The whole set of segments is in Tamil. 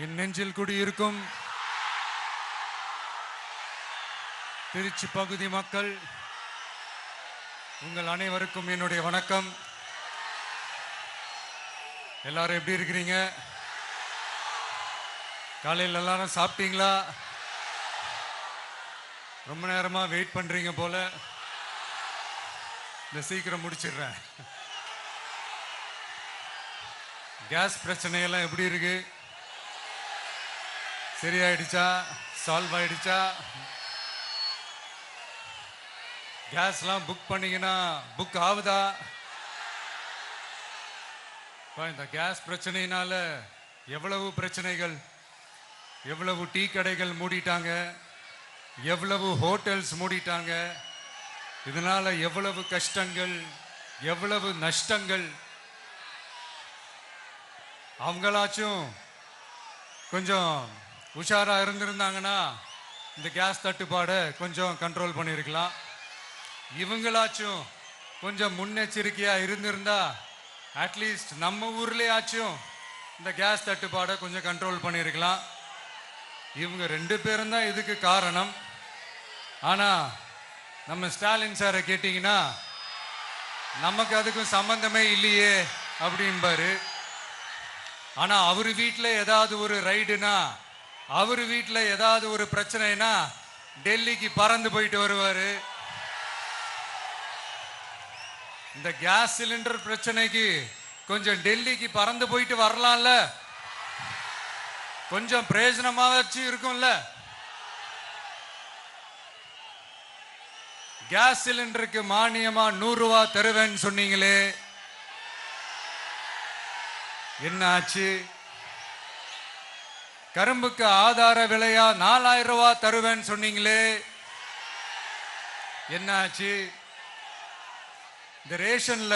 என் நெஞ்சில் குடியிருக்கும் திருச்சி பகுதி மக்கள் உங்கள் அனைவருக்கும் என்னுடைய வணக்கம். எல்லாரும் எப்படி இருக்கிறீங்க? காலையில் எல்லாரும் சாப்பிட்டீங்களா? ரொம்ப நேரமா வெயிட் பண்றீங்க போல. இந்த சீக்கிரம் முடிச்சிடுறேன். கேஸ் பிரச்சனையெல்லாம் எப்படி இருக்கு? சரியாயிடுச்சா? சால்வ் ஆயிடுச்சா? கேஸ்லாம் புக் பண்ணீங்கன்னா புக் ஆகுதா? இந்த கேஸ் பிரச்சனையினால எவ்வளவு பிரச்சனைகள், எவ்வளவு டீ கடைகள் மூடிட்டாங்க, எவ்வளவு ஹோட்டல்ஸ் மூடிட்டாங்க, இதனால எவ்வளவு கஷ்டங்கள், எவ்வளவு நஷ்டங்கள். அவங்களாச்சும் கொஞ்சம் உஷாரா இருந்திருந்தாங்கன்னா இந்த கேஸ் தட்டுப்பாடை கொஞ்சம் கண்ட்ரோல் பண்ணியிருக்கலாம். இவங்களாச்சும் கொஞ்சம் முன்னெச்சரிக்கையா இருந்திருந்தா அட்லீஸ்ட் நம்ம ஊர்லயாச்சும் இந்த கேஸ் தட்டுப்பாடை கொஞ்சம் கண்ட்ரோல் பண்ணியிருக்கலாம். இவங்க 2 பேரும் தான் இதுக்கு காரணம். ஆனா நம்ம ஸ்டாலின் சாரை கேட்டீங்கன்னா நமக்கு அதுக்கும் சம்பந்தமே இல்லையே அப்படின்பாரு. ஆனா அவரு வீட்டில் ஏதாவது ஒரு ரைடுனா, அவரு வீட்டில் ஏதாவது ஒரு பிரச்சனைனா டெல்லிக்கு பறந்து போயிட்டு வருவாரு. இந்த கேஸ் சிலிண்டர் பிரச்சனைக்கு கொஞ்சம் டெல்லிக்கு பறந்து போயிட்டு வரலாம்ல, கொஞ்சம் பிரயோஜனமா வச்சு இருக்கும்ல. கேஸ் சிலிண்டருக்கு மானியமா 100 ரூபாய் தருவேன்னு சொன்னீங்களே, என்ன ஆச்சு? கரும்புக்கு ஆதார விலையா 4000 ரூபாய் தருவேன்னு சொன்னீங்களே, என்ன ஆச்சு? இந்த ரேஷன்ல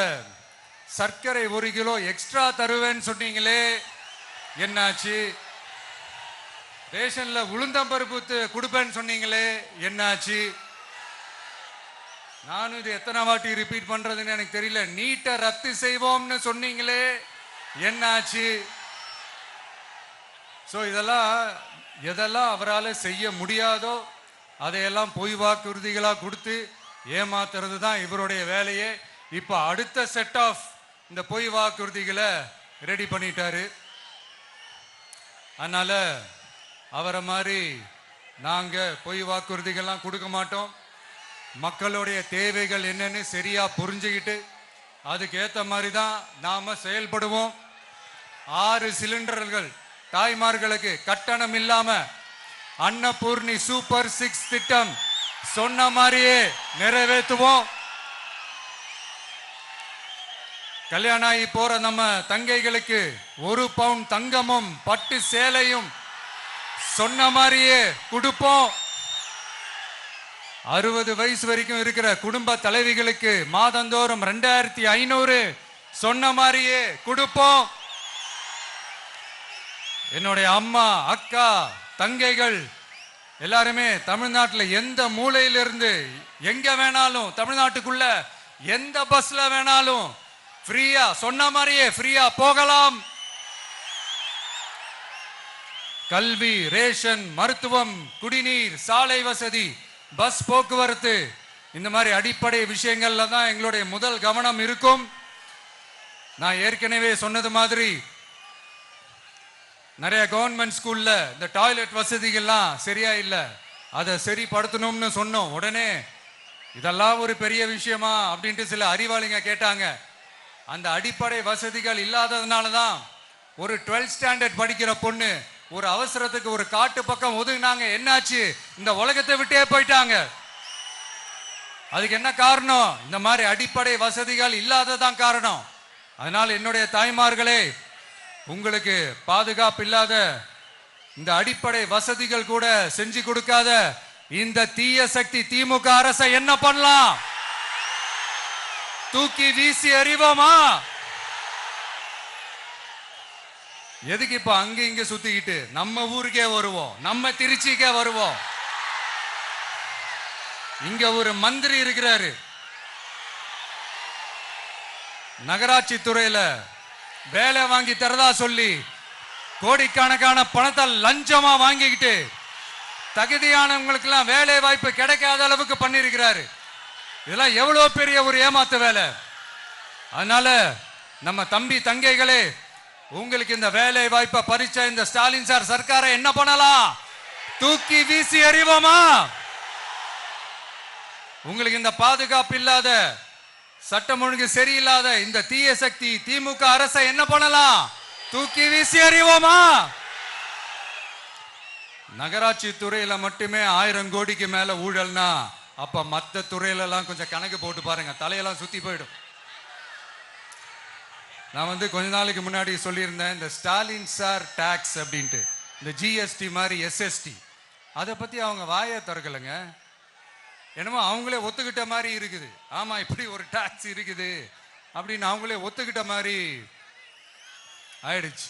சர்க்கரை 1 கிலோ எக்ஸ்ட்ரா தருவேன்னு சொன்னீங்களே, என்னாச்சு? ரேஷன்ல உளுந்தம்பருப்பு கொடுப்பேன்னு சொன்னீங்களே, என்னாச்சு? நானும் இது எத்தனை வாட்டி ரிப்பீட் பண்றதுன்னு எனக்கு தெரியல. நீட்டை ரத்து செய்வோம்னு சொன்னீங்களே, என்னாச்சு? சோ எதெல்லாம் அவரால் செய்ய முடியாதோ அதையெல்லாம் பொய் வாக்குறுதிகளா கொடுத்து ஏமாத்துறது தான் இவருடைய வேலையே. இப்ப அடுத்த செட் ஆஃப் இந்த பொய் வாக்குறுதிகளை ரெடி பண்ணிட்டாரு. அதனால அவரை மாதிரி நாங்க பொய் வாக்குறுதிகள்லாம் கொடுக்க மாட்டோம். மக்களுடைய தேவைகள் என்னன்னு சரியா புரிஞ்சுக்கிட்டு அதுக்கேற்ற மாதிரி தான் நாம செயல்படுவோம். 6 சிலிண்டர்கள் தாய்மார்களுக்கு கட்டணம் இல்லாம அன்னபூர்ணி சூப்பர் 6 திட்டம் சொன்ன மாதிரியே நிறைவேற்றுவோம். கல்யாணம் ஆகி போற நம்ம தங்கைகளுக்கு 1 பவுன் தங்கமும் பட்டு சேலையும் சொன்ன மாதிரியே கொடுப்போம். 60 வயசு வரைக்கும் இருக்கிற குடும்ப தலைவிகளுக்கு மாதந்தோறும் 2500 சொன்ன மாதிரியே கொடுப்போம். என்னுடைய அம்மா, அக்கா, தங்கைகள் எல்லாருமே தமிழ்நாட்டில் எந்த மூலையிலிருந்து எங்க வேணாலும், தமிழ்நாட்டுக்குள்ள எந்த பஸ்ல வேணாலும் ஃப்ரீயா சொன்ன மாதிரியே ஃப்ரீயா போகலாம். கல்வி, ரேஷன், மருத்துவம், குடிநீர், சாலை வசதி, பஸ் போக்குவரத்து, இந்த மாதிரி அடிப்படை விஷயங்கள்ல தான் எங்களுடைய முதல் கவனம் இருக்கும். நான் ஏற்கனவே சொன்னது மாதிரி நிறைய கவர்மெண்ட் ஸ்கூல்ல இந்த டாய்லெட் வசதிகள்லாம் சரியா இல்லை, அதை சரிப்படுத்தணும்னு சொன்னோம். உடனே இதெல்லாம் ஒரு பெரிய விஷயமா அப்படின்ட்டு சில அறிவாளிங்க கேட்டாங்க. அந்த அடிப்படை வசதிகள் இல்லாததுனால தான் ஒரு 12th ஸ்டாண்டர்ட் படிக்கிற பொண்ணு ஒரு அவசரத்துக்கு ஒரு காட்டு பக்கம் ஒதுங்கினாங்க. என்னாச்சு? இந்த உலகத்தை விட்டே போயிட்டாங்க. அதுக்கு என்ன காரணம்? இந்த மாதிரி அடிப்படை வசதிகள் இல்லாததான் காரணம். அதனால் என்னுடைய தாய்மார்களே, உங்களுக்கு பாதுகாப்பு இல்லாத இந்த அடிப்படை வசதிகள் கூட செஞ்சு கொடுக்காத இந்த தீய சக்தி திமுக அரசை என்ன பண்ணலாம்? தூக்கி வீசி அறிவோமா? எதுக்கு இப்ப அங்க இங்க சுத்திக்கிட்டு நம்ம ஊருக்கே வருவோம், நம்ம திருச்சிக்கே வருவோம். இங்க ஒரு மந்திரி இருக்கிறாரு, நகராட்சி துறையில வேலை வாங்கி தரதா சொல்லி கோடிக்கணக்கான பணத்தை லஞ்சமா வாங்கிக்கிட்டு தகுதியானவங்களுக்கு எல்லாம் வேலை வாய்ப்பு கிடைக்காத அளவுக்கு பண்ணிருக்கிறாரு. இதெல்லாம் எவ்வளவு பெரிய ஒரு ஏமாத்து வேலை. அதனால நம்ம தம்பி தங்கைகளே, உங்களுக்கு இந்த வேலை வாய்ப்பை பறிச்ச இந்த ஸ்டாலின் சார் சர்க்காரை என்ன பண்ணலாம்? தூக்கி வீசி எறிவோமா? உங்களுக்கு இந்த பாதுகாப்பு இல்லாத, சட்டம் ஒழுங்கு சரியில்லாத இந்த தீய சக்தி திமுக அரசை என்ன பண்ணலாம்? தூக்கி வீசி எறிவோமா? நகராட்சி துறையில மட்டுமே 1000 கோடிக்கு மேல ஊழல்னா அப்ப மற்ற துறையில எல்லாம் கொஞ்சம் கணக்கு போட்டு பாருங்க, தலையெல்லாம் சுத்தி போயிடும். நான் கொஞ்ச நாளைக்கு முன்னாடி சொல்லியிருந்தேன், இந்த ஸ்டாலின் சார் டாக்ஸ் அப்படின்ட்டு, இந்த ஜிஎஸ்டி மாதிரி எஸ்எஸ்டி, அதை பத்தி அவங்க வாயை திறக்கலைங்க. என்னமோ அவங்களே ஒத்துக்கிட்ட மாதிரி இருக்குது. ஆமா, இப்படி ஒரு டாக்ஸ் இருக்குது அப்படின்னு அவங்களே ஒத்துக்கிட்ட மாதிரி ஆயிடுச்சு.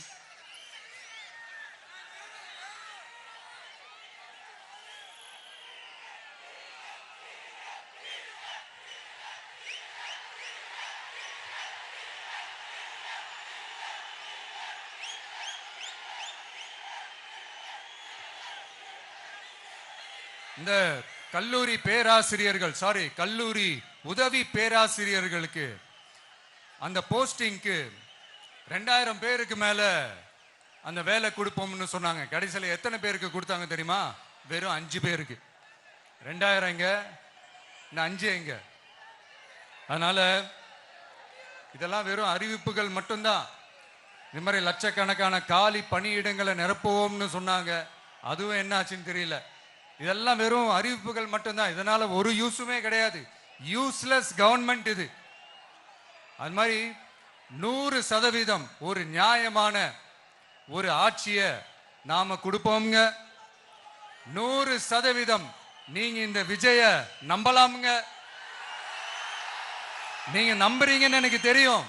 இந்த கல்லூரி பேராசிரியர்கள், கல்லூரி உதவி பேராசிரியர்களுக்கு அந்த போஸ்டிங்க்கு 2000 பேருக்கு மேல அந்த வேலை கொடுப்போம்னு சொன்னாங்க. கடைசியில் எத்தனை பேருக்கு கொடுத்தாங்க தெரியுமா? வெறும் 5 பேருக்கு. 2000 எங்க, 5 எங்க? அதனால இதெல்லாம் வெறும் அறிவிப்புகள் மட்டும்தான். இது மாதிரி லட்சக்கணக்கான காலி பணியிடங்களை நிரப்புவோம்னு சொன்னாங்க. அதுவும் என்ன ஆச்சுன்னு தெரியல. இதெல்லாம் வெறும் அறிவிப்புகள் மட்டும்தான். இதனால ஒரு யூஸுமே கிடையாது. யூஸ்லெஸ் கவர்மெண்ட் இது. அது மாதிரி 100% ஒரு நியாயமான ஒரு ஆட்சியை நாம கொடுப்போம்ங்க. 100% நீங்க இந்த விஜய நம்பலாமுங்க. நீங்க நம்புறீங்கன்னு எனக்கு தெரியும்.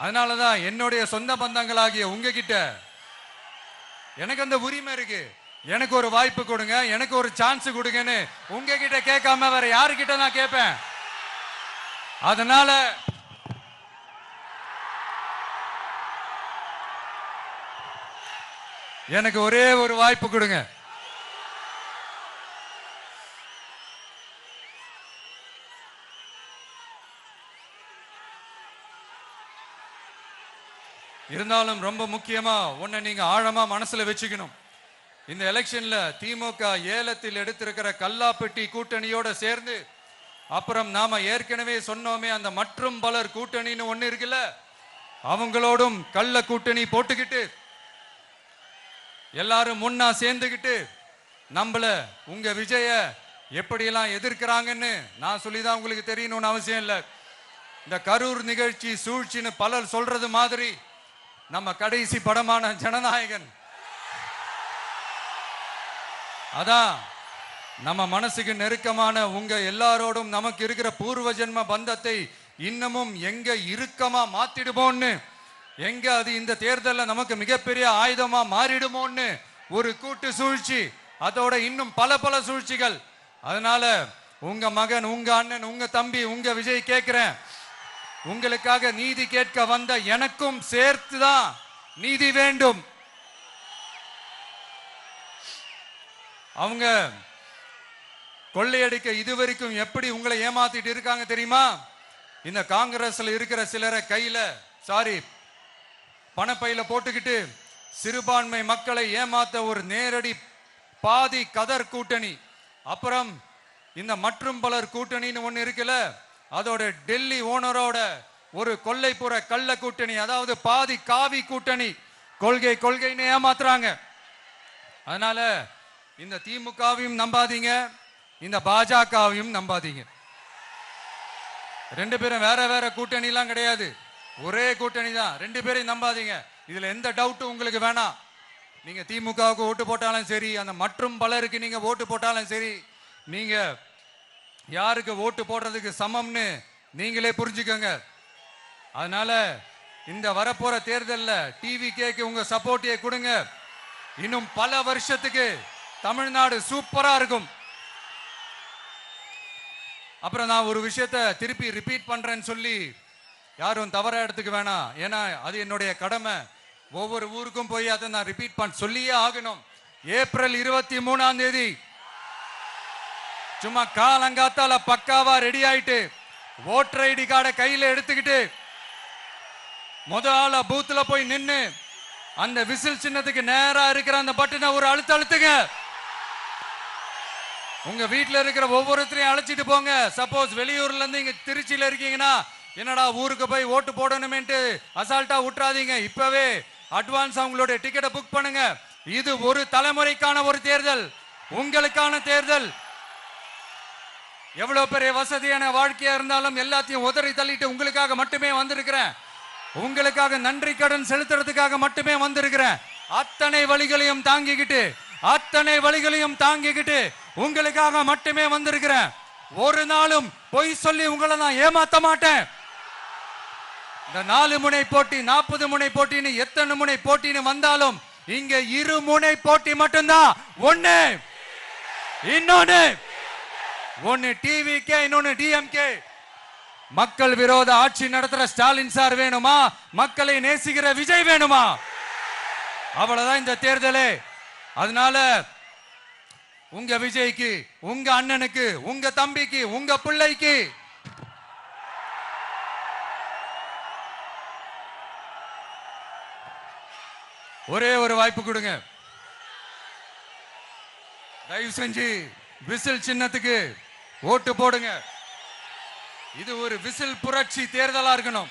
அதனாலதான் என்னுடைய சொந்த பந்தங்களாகிய உங்ககிட்ட எனக்கு அந்த உரிமை இருக்கு. எனக்கு ஒரு வாய்ப்பு கொடுங்க, எனக்கு ஒரு சான்ஸ் கொடுங்கன்னு உங்ககிட்ட கேட்காம வேற யாருக்கிட்ட நான் கேட்பேன்? அதனால எனக்கு ஒரே ஒரு வாய்ப்பு கொடுங்க. இருந்தாலும் ரொம்ப முக்கியமா ஒன்ன நீங்க ஆழமா மனசுல வச்சுக்கணும். இந்த எலெக்ஷன்ல திமுக ஏலத்தில் எடுத்திருக்கிற கல்லாப்பெட்டி கூட்டணியோட சேர்ந்து, அப்புறம் நாம ஏற்கனவே சொன்னோமே அந்த மற்றும் பலர் கூட்டணின்னு ஒண்ணு இருக்குல்ல, அவங்களோடும் கள்ள கூட்டணி போட்டுக்கிட்டு எல்லாரும் முன்னா சேர்ந்துக்கிட்டு நம்மள உங்க விஜய எப்படியெல்லாம் எதிர்க்கிறாங்கன்னு நான் சொல்லிதான் உங்களுக்கு தெரியணும்னு அவசியம் இல்லை. இந்த கரூர் நிகழ்ச்சி சூழ்ச்சின்னு பலர் சொல்றது மாதிரி நம்ம கடைசி படமான ஜனநாயகன், அதான் நம்ம மனசுக்கு நெருக்கமான உங்க எல்லாரோடும் நமக்கு இருக்கிற பூர்வ ஜென்ம பந்தத்தை இன்னமும் எங்க இறுக்கமா மாத்திடுமோன்னு, எங்க அது இந்த தேர்தலில் நமக்கு மிகப்பெரிய ஆயுதமா மாறிடுமோன்னு ஒரு கூட்டு சூழ்ச்சி, அதோட இன்னும் பல பல சூழ்ச்சிகள். அதனால உங்க மகன், உங்க அண்ணன், உங்க தம்பி, உங்க விஜய் கேட்கிறேன், உங்களுக்காக நீதி கேட்க வந்த எனக்கும் சேர்த்துதான் நீதி வேண்டும். அவங்க கொள்ளையடிக்க இதுவரைக்கும் எப்படி உங்களை ஏமாத்திட்டு இருக்காங்க தெரியுமா? இந்த காங்கிரஸ்ல இருக்கிற சிலரை கையில பணப்பையில போட்டுக்கிட்டு சிறுபான்மை மக்களை ஏமாத்த ஒரு நேரடி பாதி கதர் கூட்டணி, அப்புறம் இந்த மற்றும் பலர் கூட்டணின்னு ஒண்ணு இருக்குல்ல, அதோட டெல்லி ஓனரோட ஒரு கொள்ளைப்புற கள்ள கூட்டணி, அதாவது பாதி காவி கூட்டணி. கொள்கைன்னு ஏமாத்துறாங்க. அதனால இந்த திமுகவையும் நம்பாதீங்க, இந்த பாஜகவையும் நம்பாதீங்க. 2 பேரும் வேற வேற கூட்டணி எல்லாம் கிடையாது, ஒரே கூட்டணி தான். 2 பேரையும் நம்பாதீங்க. இதுல எந்த டவுட்டும் உங்களுக்கு வேணாம். நீங்க திமுகவுக்கு ஓட்டு போட்டாலும் சரி, அந்த மற்றும் பலருக்கு நீங்க ஓட்டு போட்டாலும் சரி, நீங்க யாருக்கு ஓட்டு போடுறதுக்கு சமம்னு நீங்களே புரிஞ்சுக்கோங்க. அதனால இந்த வரப்போற தேர்தலில் டிவிகேக்கு உங்க சப்போர்ட்டை கொடுங்க. இன்னும் பல வருஷத்துக்கு தமிழ்நாடு சூப்பரா இருக்கும். அப்புறம் நான் ஒரு விஷயத்தை திருப்பி ரிப்பீட் பண்றேன்னு சொல்லி யாரும் தவறா எடுத்துக்க வேணாம். ஏன்னா அது என்னுடைய கடமை. ஒவ்வொரு ஊருக்கும் போய் அதை நான் ரிப்பீட் பண்ண சொல்லியே ஆகணும். ஏப்ரல் 23ஆம் தேதி சும்மா காலங்காத்தால பக்காவா ரெடி ஆயிட்டு ஓட்டர் ஐடி கார்டை கையில எடுத்துக்கிட்டு முதல்ல பூத்துல போய் நின்னு அந்த விசில் சின்னத்துக்கு நேரா இருக்கிற அந்த பட்டனை ஒரு அழுத்துங்க. உங்க வீட்டுல இருக்கிற ஒவ்வொருத்தரையும் அழைச்சிட்டு போங்க. சப்போஸ் வெளியூர்ல இருந்து இங்க திருச்சியில இருக்கீங்கன்னா என்னடா ஊருக்கு போய் ஓட்டு போடணுமேன்ட்டு அசால்ட்டா விட்டுறாதீங்க. இப்பவே அட்வான்ஸ் அவங்களுடைய டிக்கெட்டை புக் பண்ணுங்க. இது ஒரு தலைமுறைக்கான ஒரு தேர்தல், உங்களுக்கான தேர்தல். எவ்வளவு பெரிய வசதியான வாழ்க்கையா இருந்தாலும் எல்லாத்தையும் உதறி தள்ளிட்டு உங்களுக்காக மட்டுமே வந்திருக்கிறேன். உங்களுக்காக நன்றி கடன் செலுத்துறதுக்காக மட்டுமே வந்திருக்கிறேன். அத்தனை வழிகளையும் தாங்கிக்கிட்டு உங்களுக்காக மட்டுமே வந்திருக்கிறேன். ஒரு நாளும் பொய் சொல்லி உங்களை நான் ஏமாத்த மாட்டேன். இந்த 4 முனை போட்டி 40 முனை போட்டின்னு எத்தனை முனை போட்டின்னு வந்தாலும் இங்க 2 முனை போட்டி மட்டும்தான். ஒன்னு டிவிகே, இன்னொன்னு டிஎம்கே. மக்கள் விரோத ஆட்சி நடத்துற ஸ்டாலின் சார் வேணுமா, மக்களை நேசிக்கிற விஜய் வேணுமா? அவ்வளவுதான் இந்த தேர்தலே. அதனால உங்க விஜய்க்கு, உங்க அண்ணனுக்கு, உங்க தம்பிக்கு, உங்க பிள்ளைக்கு ஒரே ஒரு வாய்ப்பு கொடுங்க. தயவு செஞ்சு விசில் சின்னத்துக்கு ஓட்டு போடுங்க. இது ஒரு விசில் புரட்சி தேர்தலா இருக்கணும்.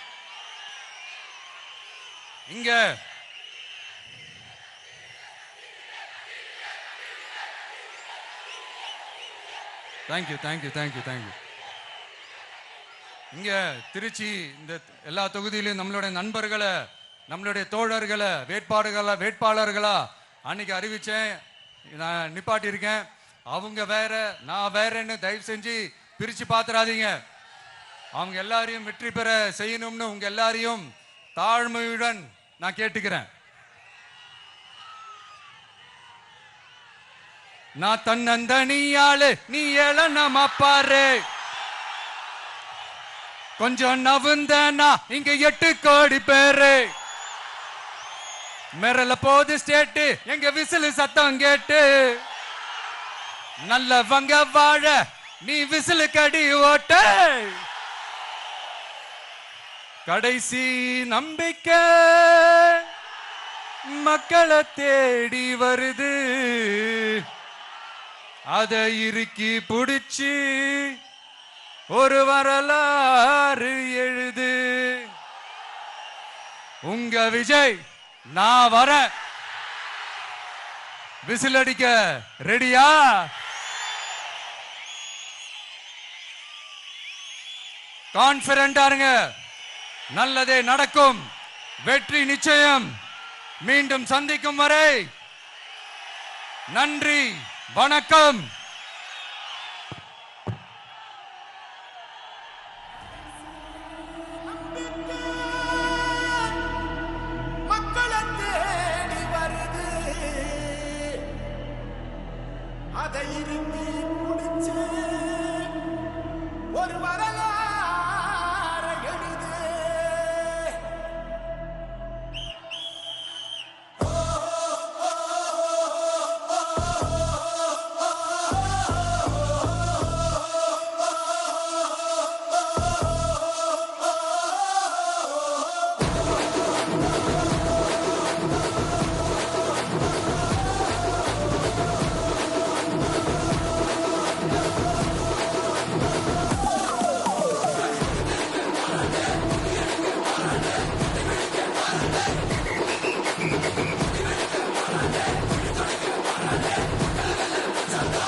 இங்க தேங்க்யூ. இங்க திருச்சி இந்த எல்லா தொகுதியிலும் நம்மளுடைய நண்பர்களை, நம்மளுடைய தோழர்களை வேட்பாளர்களா அன்னைக்கு அறிவிச்சேன், நான் நிப்பாட்டி இருக்கேன். அவங்க வேற, நான் வேறன்னு தயவு செஞ்சு பிரிச்சு பாத்துறாதீங்க. அவங்க எல்லாரையும் வெற்றி பெற செய்யணும்னு உங்க எல்லாரையும் தாழ்மையுடன் நான் கேட்டுக்கிறேன். நான் தன்னந்தனியாளு, நீ ஏளனமா பாரு. கொஞ்சம் நவுந்தனா இங்க 8 கோடி பேரு. மிரல போது ஸ்டேட்டு எங்க விசில் சத்தம் கேட்டு. நல்லவங்க வாழ நீ விசிலு கடி ஓட்ட. கடைசி நம்பிக்கை மக்களை தேடி வருது. அதை இறுக்கி புடிச்சு ஒரு வரலாறு எழுது. உங்க விஜய் நான் வர. விசில் அடிக்க ரெடியா? கான்பிடென்டா இருங்க. நல்லதே நடக்கும். வெற்றி நிச்சயம். மீண்டும் சந்திக்கும் வரை நன்றி, வணக்கம்.